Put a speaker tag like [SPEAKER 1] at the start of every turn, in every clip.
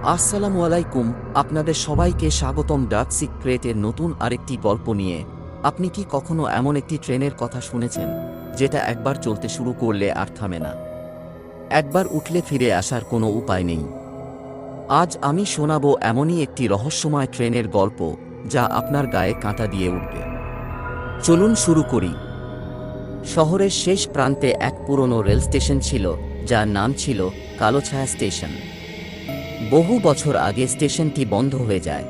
[SPEAKER 1] আসসালামু আলাইকুম, আপনাদের সবাইকে স্বাগতম ডার্ক সিক্রেটের নতুন আরেকটি গল্প নিয়ে। আপনি কি কখনো এমন একটি ট্রেনের কথা শুনেছেন যেটা একবার চলতে শুরু করলে আর থামে না? একবার উঠলে ফিরে আসার কোনো উপায় নেই। আজ আমি শোনাবো এমনই একটি রহস্যময় ট্রেনের গল্প যা আপনার গায়ে কাঁটা দিয়ে উঠবে। চলুন শুরু করি। শহরের শেষ প্রান্তে এক পুরনো রেল স্টেশন ছিল, যার নাম ছিল কালোছায়া স্টেশন। বহু বছর আগে স্টেশনটি বন্ধ হয়ে যায়,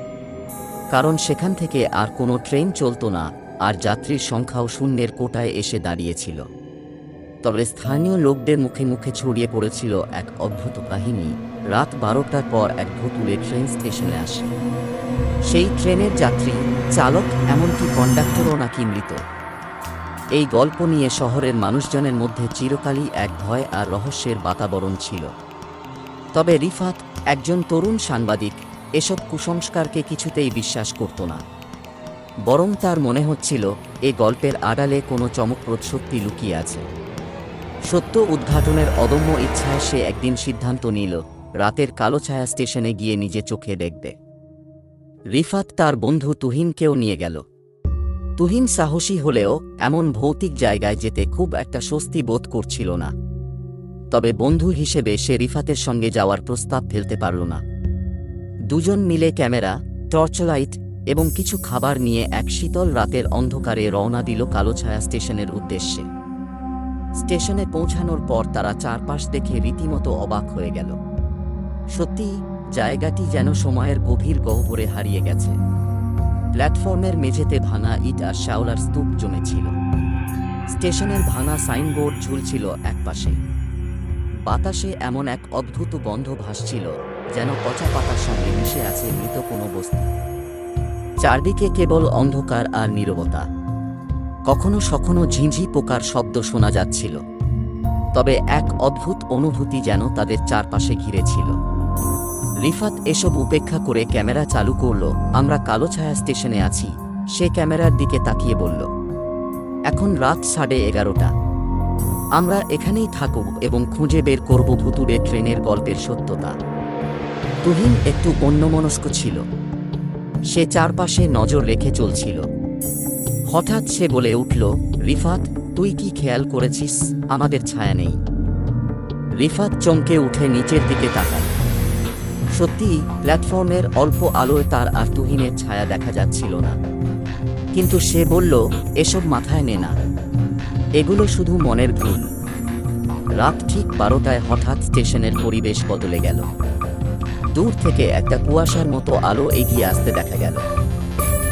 [SPEAKER 1] কারণ সেখান থেকে আর কোনো ট্রেন চলত না, আর যাত্রীর সংখ্যাও শূন্যের কোটায় এসে দাঁড়িয়েছিল। তবে স্থানীয় লোকদের মুখে মুখে ছড়িয়ে পড়েছিল এক অদ্ভুত কাহিনী। রাত 12টার পর এক ভুতুড়ে ট্রেন স্টেশনে আসে। সেই ট্রেনের যাত্রী, চালক, এমনকি কন্ডাক্টরও নাকি মৃত। এই গল্প নিয়ে শহরের মানুষজনের মধ্যে চিরকালই এক ভয় আর রহস্যের বাতাবরণ ছিল। তবে রিফাত, একজন তরুণ সাংবাদিক, এসব কুসংস্কারকে কিছুতেই বিশ্বাস করত না। বরং তার মনে হচ্ছিল এ গল্পের আড়ালে কোনো চমকপ্রদ সত্যি লুকিয়ে আছে। সত্য উদ্ঘাটনের অদম্য ইচ্ছায় সে একদিন সিদ্ধান্ত নিল রাতের কালোছায়া স্টেশনে গিয়ে নিজে চোখে দেখবে। রিফাত তার বন্ধু তুহিনকেও নিয়ে গেল। তুহিন সাহসী হলেও এমন ভৌতিক জায়গায় যেতে খুব একটা স্বস্তি বোধ করছিল না। তবে বন্ধু হিসেবে সে রিফাতের সঙ্গে যাওয়ার প্রস্তাব ফেলতে পারল না। দুজন মিলে ক্যামেরা, টর্চলাইট এবং কিছু খাবার নিয়ে এক শীতল রাতের অন্ধকারে রওনা দিল কালোছায়া স্টেশনের উদ্দেশ্যে। স্টেশনে পৌঁছানোর পর তারা চারপাশ দেখে রীতিমতো অবাক হয়ে গেল। সত্যি, জায়গাটি যেন সময়ের গভীর গহ্বরে হারিয়ে গেছে। প্ল্যাটফর্মের মেঝেতে ভাঙা ইট আর শ্যাওলার স্তূপ জমেছিল। স্টেশনের ভাঙা সাইনবোর্ড ঝুলছিল একপাশে। বাতাসে এমন এক অদ্ভুত গন্ধ ভাসছিল, যেন পচা পাতার সঙ্গে মিশে আছে মৃত কোনো বস্তু। চারদিকে কেবল অন্ধকার আর নীরবতা। কখনো সখনো ঝিঁঝি পোকার শব্দ শোনা যাচ্ছিল। তবে এক অদ্ভুত অনুভূতি যেন তাদের চারপাশে ঘিরেছিল। রিফাত এসব উপেক্ষা করে ক্যামেরা চালু করল। আমরা কালোছায়া স্টেশনে আছি, সে ক্যামেরার দিকে তাকিয়ে বলল। এখন রাত 11:30। আমরা এখানেই থাকব এবং খুঁজে বের করব ভুতুড়ে ট্রেনের গল্পের সত্যতা। তুহিন একটু অন্যমনস্ক ছিল। সে চারপাশে নজর রেখে চলছিল। হঠাৎ সে বলে উঠল, রিফাত, তুই কি খেয়াল করেছিস আমাদের ছায়া নেই? রিফাত চমকে উঠে নিচের দিকে তাকাল। সত্যি, প্ল্যাটফর্মের অল্প আলোয় তার আর তুহিনের ছায়া দেখা যাচ্ছিল না। কিন্তু সে বলল, এসব মাথায় নে না, এগুলো শুধু মনের ভুল। রাত ঠিক 12টায় হঠাৎ স্টেশনের পরিবেশ বদলে গেল। দূর থেকে একটা কুয়াশার মতো আলো এগিয়ে আসতে দেখা গেল।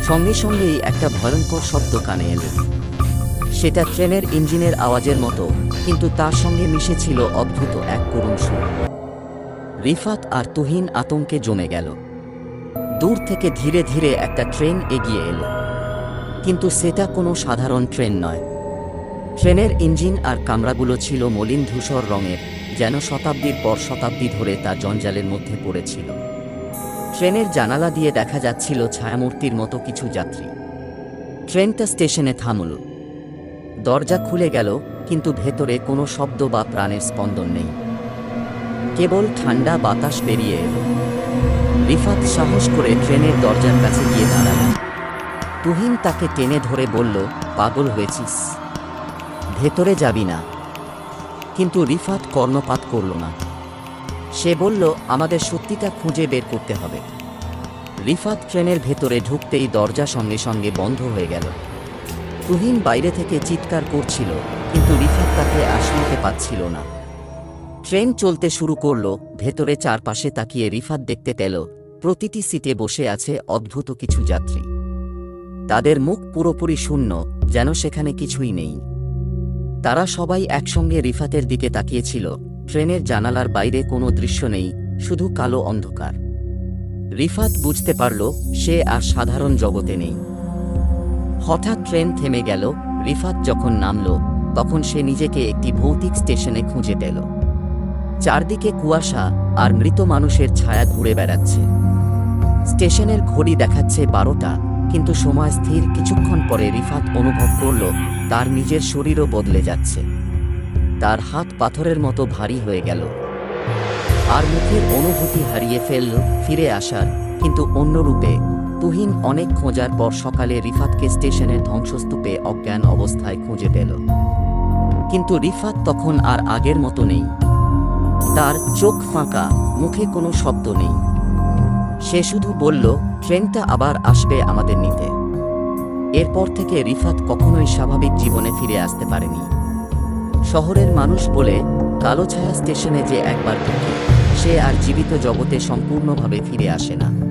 [SPEAKER 1] সঙ্গে সঙ্গেই একটা ভয়ঙ্কর শব্দ কানে এলো। সেটা ট্রেনের ইঞ্জিনের আওয়াজের মতো, কিন্তু তার সঙ্গে মিশেছিল অদ্ভুত এক করুণ সুর। রিফাত আর তুহিন আতঙ্কে জমে গেল। দূর থেকে ধীরে ধীরে একটা ট্রেন এগিয়ে এলো। কিন্তু সেটা কোনো সাধারণ ট্রেন নয়। ট্রেনের ইঞ্জিন আর কামরাগুলো ছিল মলিন ধূসর রঙের, যেন শতাব্দীর পর শতাব্দী ধরে তা জঞ্জালের মধ্যে পড়েছিল। ট্রেনের জানালা দিয়ে দেখা যাচ্ছিল ছায়ামূর্তির মতো কিছু যাত্রী। ট্রেনটা স্টেশনে থামল। দরজা খুলে গেল, কিন্তু ভেতরে কোনো শব্দ বা প্রাণের স্পন্দন নেই। কেবল ঠান্ডা বাতাস বেরিয়ে এলো। রিফাত সাহস করে ট্রেনের দরজার কাছে গিয়ে দাঁড়াল। তুহিন তাকে টেনে ধরে বলল, পাগল হয়েছিস, ভেতরে যাবি না। কিন্তু রিফাত কর্ণপাত করল না। সে বলল, আমাদের সত্যিটা খুঁজে বের করতে হবে। রিফাত ট্রেনের ভেতরে ঢুকতেই দরজা সঙ্গে সঙ্গে বন্ধ হয়ে গেল। তুহিন বাইরে থেকে চিৎকার করছিল, কিন্তু রিফাত তাকে আর শুনতে পাচ্ছিল না। ট্রেন চলতে শুরু করল। ভেতরে চারপাশে তাকিয়ে রিফাত দেখতে পেল প্রতিটি সিটে বসে আছে অদ্ভুত কিছু যাত্রী। তাদের মুখ পুরোপুরি শূন্য, যেন সেখানে কিছুই নেই। তারা সবাই একসঙ্গে রিফাতের দিকে তাকিয়েছিল। ট্রেনের জানালার বাইরে কোনো দৃশ্য নেই, শুধু কালো অন্ধকার। রিফাত বুঝতে পারল সে আর সাধারণ জগতে নেই। হঠাৎ ট্রেন থেমে গেল। রিফাত যখন নামল, তখন সে নিজেকে একটি ভৌতিক স্টেশনে খুঁজে পেল। চারদিকে কুয়াশা আর মৃত মানুষের ছায়া ঘুরে বেড়াচ্ছে। স্টেশনের ঘড়ি দেখাচ্ছে 12টা, কিন্তু সময় স্থির। কিছুক্ষণ পরে রিফাত অনুভব করল তার নিজের শরীরও বদলে যাচ্ছে। তার হাত পাথরের মতো ভারী হয়ে গেল। আর মুখের অনুভূতি হারিয়ে ফেলল ফিরে আসার, কিন্তু অন্য রূপে। তুহিন অনেক খোঁজার পর সকালে রিফাতকে স্টেশনের ধ্বংসস্তূপে অজ্ঞান অবস্থায় খুঁজে পেল। কিন্তু রিফাত তখন আর আগের মতো নেই। তার চোখ ফাঁকা, মুখে কোনো শব্দ নেই। সে শুধু বলল, ট্রেনটা আবার আসবে আমাদের নিতে। এরপর থেকে রিফাত কখনোই স্বাভাবিক জীবনে ফিরে আসতে পারেনি। শহরের মানুষ বলে, কালো ছায়া স্টেশনে যে একবার ঢোকে, সে আর জীবিত জগতে সম্পূর্ণভাবে ফিরে আসে না।